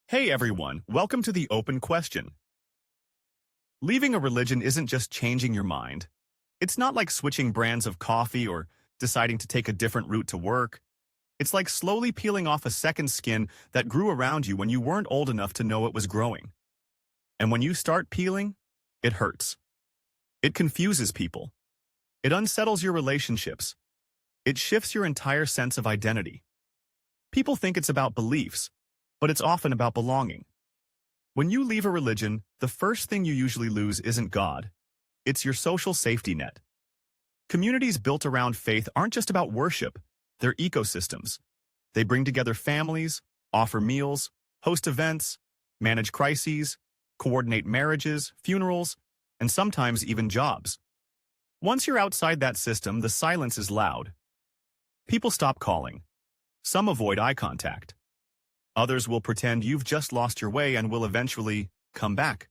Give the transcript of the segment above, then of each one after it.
Hey everyone, welcome to the open question. Leaving a religion isn't just changing your mind. It's not like switching brands of coffee or deciding to take a different route to work. It's like slowly peeling off a second skin that grew around you when you weren't old enough to know it was growing. And when you start peeling, it hurts. It confuses people. It unsettles your relationships. It shifts your entire sense of identity. People think it's about beliefs, but it's often about belonging. When you leave a religion, the first thing you usually lose isn't God. It's your social safety net. Communities built around faith aren't just about worship, they're ecosystems. They bring together families, offer meals, host events, manage crises, coordinate marriages, funerals, and sometimes even jobs. Once you're outside that system, the silence is loud. People stop calling. Some avoid eye contact. Others will pretend you've just lost your way and will eventually come back.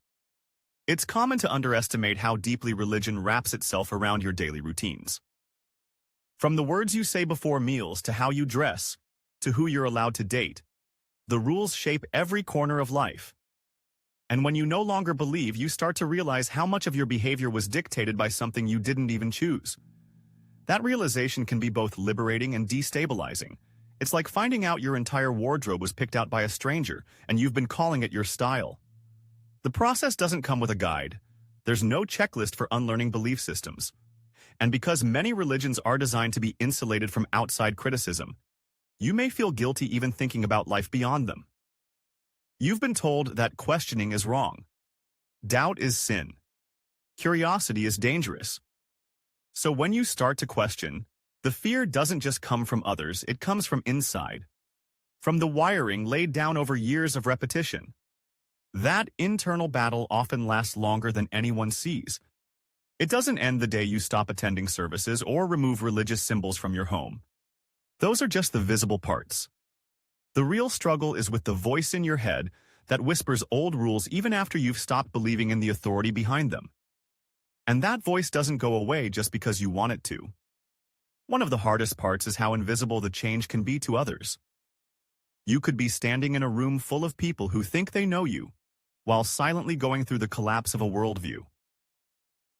It's common to underestimate how deeply religion wraps itself around your daily routines. From the words you say before meals to how you dress, to who you're allowed to date, the rules shape every corner of life. And when you no longer believe, you start to realize how much of your behavior was dictated by something you didn't even choose. That realization can be both liberating and destabilizing. It's like finding out your entire wardrobe was picked out by a stranger, and you've been calling it your style. The process doesn't come with a guide. There's no checklist for unlearning belief systems. And because many religions are designed to be insulated from outside criticism, you may feel guilty even thinking about life beyond them. You've been told that questioning is wrong. Doubt is sin. Curiosity is dangerous. So when you start to question, the fear doesn't just come from others, it comes from inside. From the wiring laid down over years of repetition. That internal battle often lasts longer than anyone sees. It doesn't end the day you stop attending services or remove religious symbols from your home. Those are just the visible parts. The real struggle is with the voice in your head that whispers old rules even after you've stopped believing in the authority behind them. And that voice doesn't go away just because you want it to. One of the hardest parts is how invisible the change can be to others. You could be standing in a room full of people who think they know you, while silently going through the collapse of a worldview.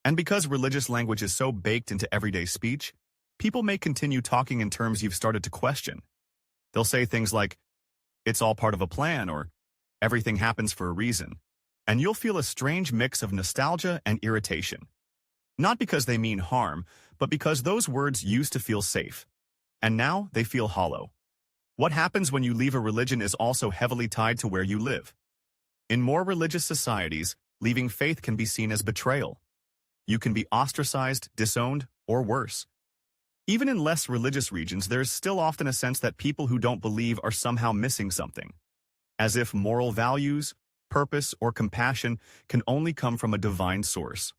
And because religious language is so baked into everyday speech, people may continue talking in terms you've started to question. They'll say things like, "It's all part of a plan," or "Everything happens for a reason." And you'll feel a strange mix of nostalgia and irritation. Not because they mean harm, but because those words used to feel safe. And now they feel hollow. What happens when you leave a religion is also heavily tied to where you live. In more religious societies, leaving faith can be seen as betrayal. You can be ostracized, disowned, or worse. Even in less religious regions, there's still often a sense that people who don't believe are somehow missing something. As if moral values, purpose, or compassion can only come from a divine source.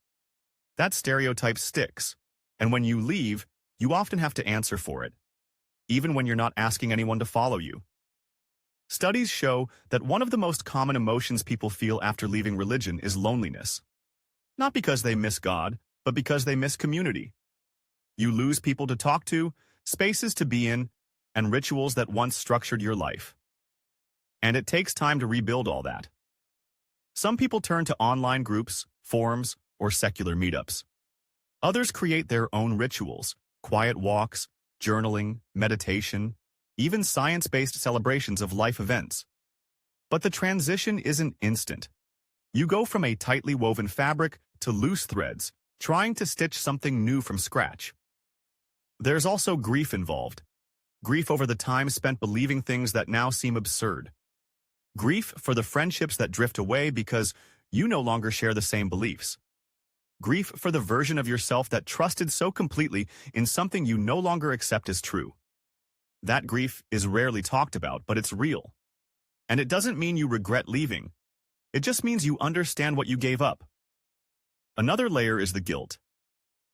That stereotype sticks, and when you leave, you often have to answer for it, even when you're not asking anyone to follow you. Studies show that one of the most common emotions people feel after leaving religion is loneliness. Not because they miss God, but because they miss community. You lose people to talk to, spaces to be in, and rituals that once structured your life. And it takes time to rebuild all that. Some people turn to online groups, forums, or secular meetups. Others create their own rituals, quiet walks, journaling, meditation, even science-based celebrations of life events. But the transition isn't instant. You go from a tightly woven fabric to loose threads, trying to stitch something new from scratch. There's also grief involved. Grief over the time spent believing things that now seem absurd. Grief for the friendships that drift away because you no longer share the same beliefs. Grief for the version of yourself that trusted so completely in something you no longer accept as true. That grief is rarely talked about, but it's real. And it doesn't mean you regret leaving. It just means you understand what you gave up. Another layer is the guilt.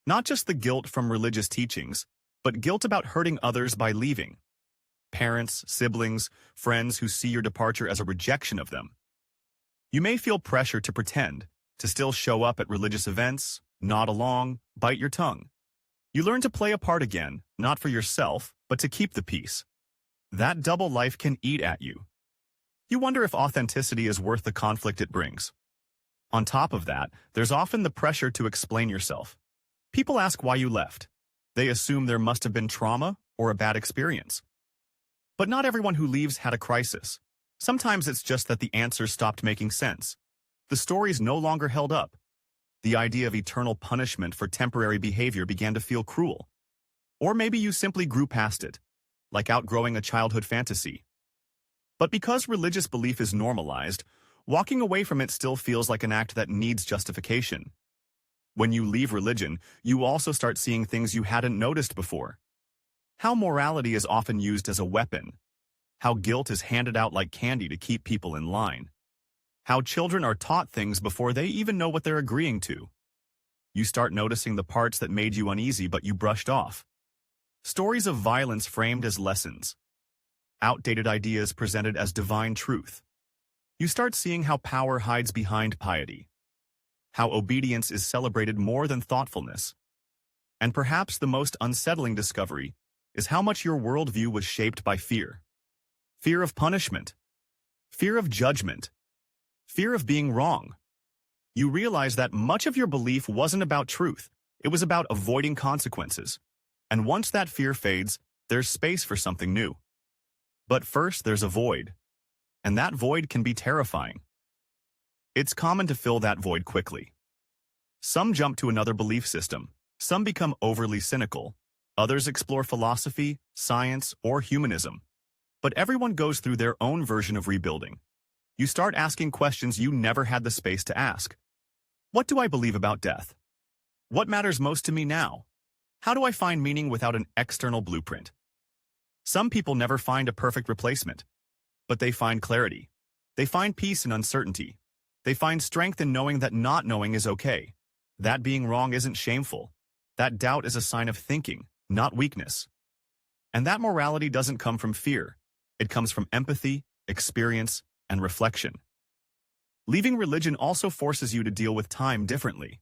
Not just the guilt from religious teachings, but guilt about hurting others by leaving. Parents, siblings, friends who see your departure as a rejection of them. You may feel pressure to pretend, to still show up at religious events, nod along, bite your tongue. You learn to play a part again, not for yourself, but to keep the peace. That double life can eat at you. You wonder if authenticity is worth the conflict it brings. On top of that, there's often the pressure to explain yourself. People ask why you left. They assume there must have been trauma or a bad experience. But not everyone who leaves had a crisis. Sometimes it's just that the answers stopped making sense. The stories no longer held up. The idea of eternal punishment for temporary behavior began to feel cruel. Or maybe you simply grew past it, like outgrowing a childhood fantasy. But because religious belief is normalized, walking away from it still feels like an act that needs justification. When you leave religion, you also start seeing things you hadn't noticed before. How morality is often used as a weapon. How guilt is handed out like candy to keep people in line. How children are taught things before they even know what they're agreeing to. You start noticing the parts that made you uneasy but you brushed off. Stories of violence framed as lessons. Outdated ideas presented as divine truth. You start seeing how power hides behind piety. How obedience is celebrated more than thoughtfulness. And perhaps the most unsettling discovery is how much your worldview was shaped by fear. Fear of punishment. Fear of judgment. Fear of being wrong. You realize that much of your belief wasn't about truth. It was about avoiding consequences. And once that fear fades, there's space for something new. But first, there's a void. And that void can be terrifying. It's common to fill that void quickly. Some jump to another belief system. Some become overly cynical. Others explore philosophy, science, or humanism. But everyone goes through their own version of rebuilding. You start asking questions you never had the space to ask. What do I believe about death? What matters most to me now? How do I find meaning without an external blueprint? Some people never find a perfect replacement, but they find clarity. They find peace in uncertainty. They find strength in knowing that not knowing is okay. That being wrong isn't shameful. That doubt is a sign of thinking, not weakness. And that morality doesn't come from fear. It comes from empathy, experience, and reflection. Leaving religion also forces you to deal with time differently.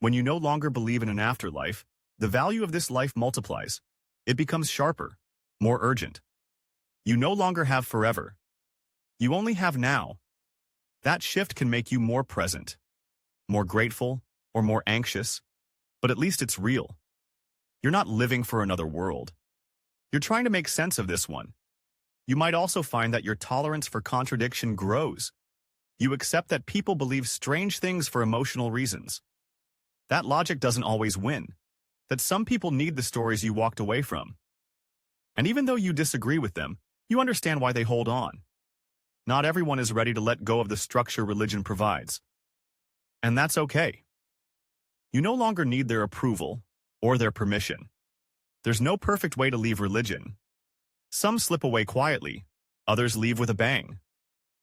When you no longer believe in an afterlife, the value of this life multiplies. It becomes sharper, more urgent. You no longer have forever. You only have now. That shift can make you more present, more grateful, or more anxious, but at least it's real. You're not living for another world. You're trying to make sense of this one. You might also find that your tolerance for contradiction grows. You accept that people believe strange things for emotional reasons. That logic doesn't always win. That some people need the stories you walked away from. And even though you disagree with them, you understand why they hold on. Not everyone is ready to let go of the structure religion provides. And that's okay. You no longer need their approval or their permission. There's no perfect way to leave religion. Some slip away quietly, others leave with a bang.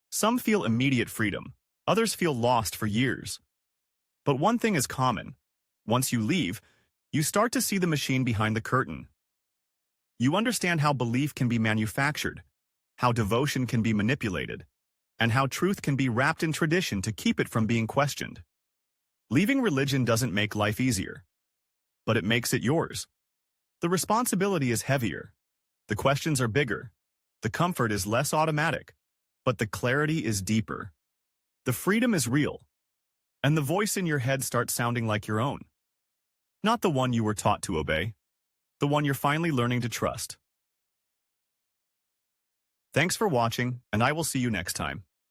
Some feel immediate freedom, others feel lost for years. But one thing is common. Once you leave, you start to see the machine behind the curtain. You understand how belief can be manufactured, how devotion can be manipulated, and how truth can be wrapped in tradition to keep it from being questioned. Leaving religion doesn't make life easier, but it makes it yours. The responsibility is heavier. The questions are bigger. The comfort is less automatic, but the clarity is deeper. The freedom is real, and the voice in your head starts sounding like your own. Not the one you were taught to obey, the one you're finally learning to trust. Thanks for watching, and I will see you next time.